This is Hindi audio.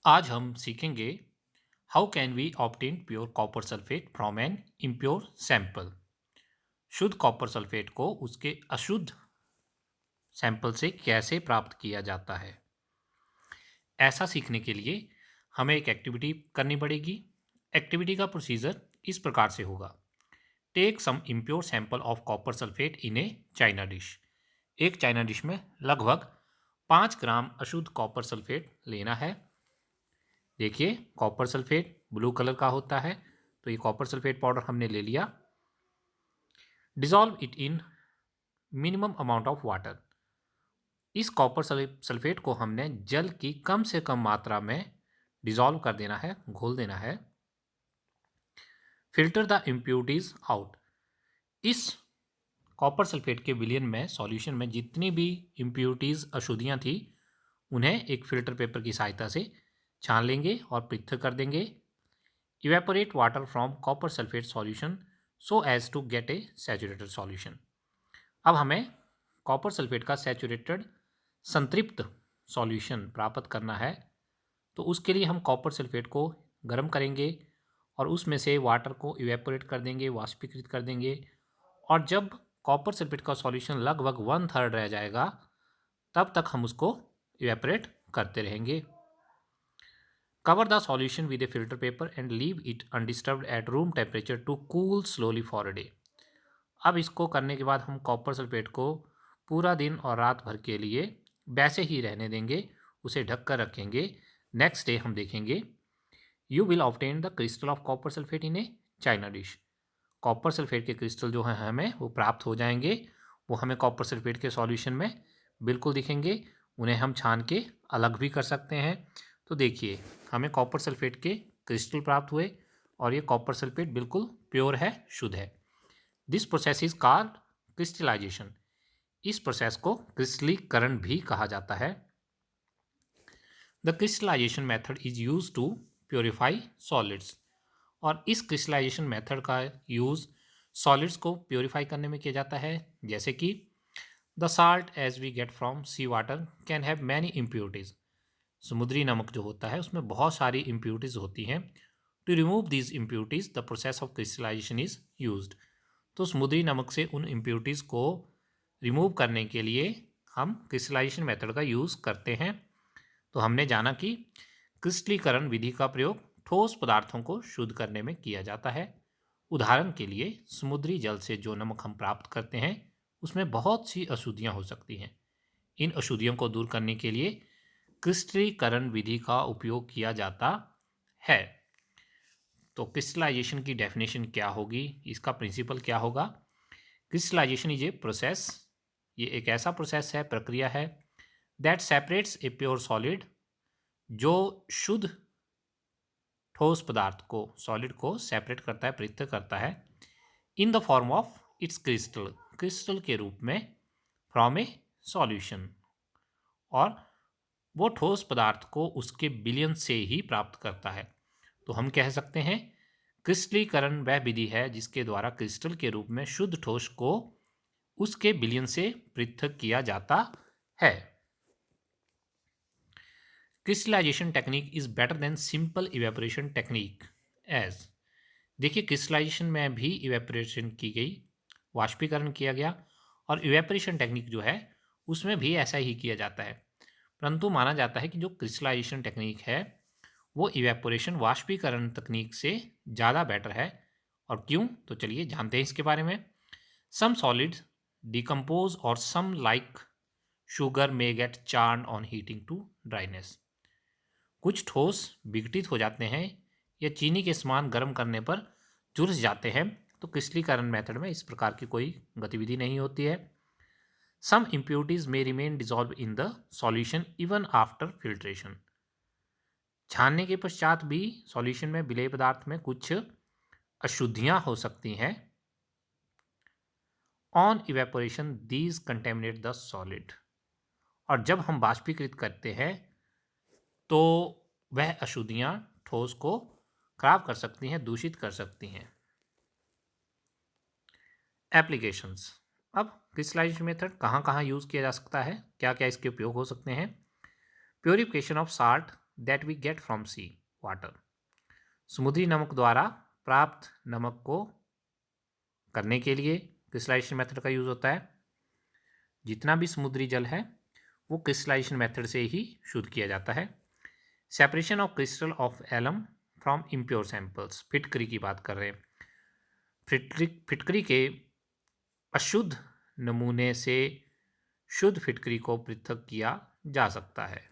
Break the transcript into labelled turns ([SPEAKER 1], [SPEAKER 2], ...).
[SPEAKER 1] आज हम सीखेंगे how can we obtain pure copper sulphate from an impure sample. शुद्ध कॉपर सल्फेट को उसके अशुद्ध सैंपल से कैसे प्राप्त किया जाता है। ऐसा सीखने के लिए हमें एक एक्टिविटी करनी पड़ेगी। एक्टिविटी का प्रोसीजर इस प्रकार से होगा। Take some impure sample of copper sulphate in a china dish. एक चाइना डिश में लगभग 5 ग्राम अशुद्ध कॉपर सल्फेट लेना है। देखिए, कॉपर सल्फेट ब्लू कलर का होता है, तो ये कॉपर सल्फेट पाउडर हमने ले लिया। Dissolve it in minimum amount of water. इस कॉपर सल्फेट को हमने जल की कम से कम मात्रा में डिजॉल्व कर देना है, घोल देना है। Filter the impurities out. इस कॉपर सल्फेट के विलयन में, सॉल्यूशन में जितनी भी इम्प्योरिटीज अशुद्धियाँ थी, उन्हें एक फिल्टर पेपर की सहायता से छान लेंगे और पृथक कर देंगे। Evaporate water from copper sulphate solution so as to get a saturated solution. अब हमें कॉपर सल्फेट का सैचुरेटेड संतृप्त सॉल्यूशन प्राप्त करना है। तो उसके लिए हम कॉपर सल्फेट को गर्म करेंगे और उसमें से वाटर को इवेपोरेट कर देंगे, वाष्पीकृत कर देंगे। और जब कॉपर सल्फेट का सॉल्यूशन लगभग 1/3 रह जाएगा, तब तक हम उसको इवेपोरेट करते रहेंगे। Cover the solution with a filter paper and leave it undisturbed at room temperature to cool slowly for a day. अब इसको करने के बाद हम कॉपर सल्फेट को पूरा दिन और रात भर के लिए वैसे ही रहने देंगे, उसे ढक कर रखेंगे। नेक्स्ट डे हम देखेंगे, you will obtain the crystal of copper sulphate in a china dish. Copper sulphate के क्रिस्टल जो हैं हमें वो प्राप्त हो जाएंगे। वो हमें कॉपर सल्फेट के सॉल्यूशन में बिल्कुल दिखेंगे। उन्हें हम छान के अलग भी कर सकते हैं। तो देखिए, हमें कॉपर सल्फेट के क्रिस्टल प्राप्त हुए और ये कॉपर सल्फेट बिल्कुल प्योर है, शुद्ध है। This process is called crystallisation. इस प्रोसेस को क्रिस्टलीकरण भी कहा जाता है। The crystallisation method is use to purify solids. और इस क्रिस्टलाइजेशन मेथड का यूज़ सॉलिड्स को प्योरीफाई करने में किया जाता है। जैसे कि the salt as we get from sea water can have many impurities. समुद्री नमक जो होता है उसमें बहुत सारी इम्प्योरिटीज़ होती हैं। To remove these impurities the process of crystallisation is used. तो समुद्री नमक से उन इम्प्योरिटीज़ को रिमूव करने के लिए हम क्रिस्टलाइजेशन मेथड का यूज़ करते हैं। तो हमने जाना कि क्रिस्टलीकरण विधि का प्रयोग ठोस पदार्थों को शुद्ध करने में किया जाता है। उदाहरण के लिए, समुद्री जल से जो नमक हम प्राप्त करते हैं उसमें बहुत सी अशुद्धियां हो सकती हैं। इन अशुद्धियों को दूर करने के लिए क्रिस्टलीकरण विधि का उपयोग किया जाता है। तो क्रिस्टलाइजेशन की डेफिनेशन क्या होगी, इसका प्रिंसिपल क्या होगा? Crystallisation is a process. ये एक ऐसा प्रोसेस है, प्रक्रिया है, that separates a pure solid, जो शुद्ध ठोस पदार्थ को, सॉलिड को सेपरेट करता है, पृथक करता है। In the form of its crystal, crystal के रूप में, फ्रॉम ए सॉल्यूशन। और वो ठोस पदार्थ को उसके विलयन से ही प्राप्त करता है। तो हम कह सकते हैं क्रिस्टलीकरण वह विधि है जिसके द्वारा क्रिस्टल के रूप में शुद्ध ठोस को उसके विलयन से पृथक किया जाता है। Crystallisation technique is better than simple evaporation technique as. देखिए, क्रिस्टलाइजेशन में भी इवेपोरेशन की गई, वाष्पीकरण किया गया, और इवेपोरेशन टेक्निक जो है उसमें भी ऐसा ही किया जाता है। परंतु माना जाता है कि जो क्रिस्टलाइजेशन टेक्निक है वो इवेपोरेशन, वाष्पीकरण तकनीक से ज़्यादा बेटर है। और क्यों, तो चलिए जानते हैं इसके बारे में। सम सॉलिड्स डिकम्पोज और some like sugar may get charred on heating to dryness. कुछ ठोस विघटित हो जाते हैं या चीनी के समान गर्म करने पर झुलस जाते हैं। तो क्रिस्टलीकरण मेथड में इस प्रकार की कोई गतिविधि नहीं होती है। Some impurities may remain dissolved in the solution even after filtration. छानने के पश्चात भी सॉल्यूशन में, विलेय पदार्थ में कुछ अशुद्धियां हो सकती हैं। On evaporation these contaminate the solid. और जब हम बाष्पीकृत करते हैं तो वह अशुद्धियां ठोस को खराब कर सकती हैं, दूषित कर सकती हैं। एप्लीकेशंस। अब क्रिस्टलाइजेशन मेथड कहाँ कहाँ यूज़ किया जा सकता है, क्या क्या इसके उपयोग हो सकते हैं? Purification of salt that we get from sea water. समुद्री नमक द्वारा प्राप्त नमक को करने के लिए क्रिस्टलाइजेशन मेथड का यूज होता है। जितना भी समुद्री जल है वो क्रिस्टलाइजेशन मेथड से ही शुद्ध किया जाता है। Separation of crystal of alum from impure samples, फिटकरी की बात कर रहे हैं। फिटकरी के अशुद्ध नमूने से शुद्ध फिटकरी को पृथक किया जा सकता है।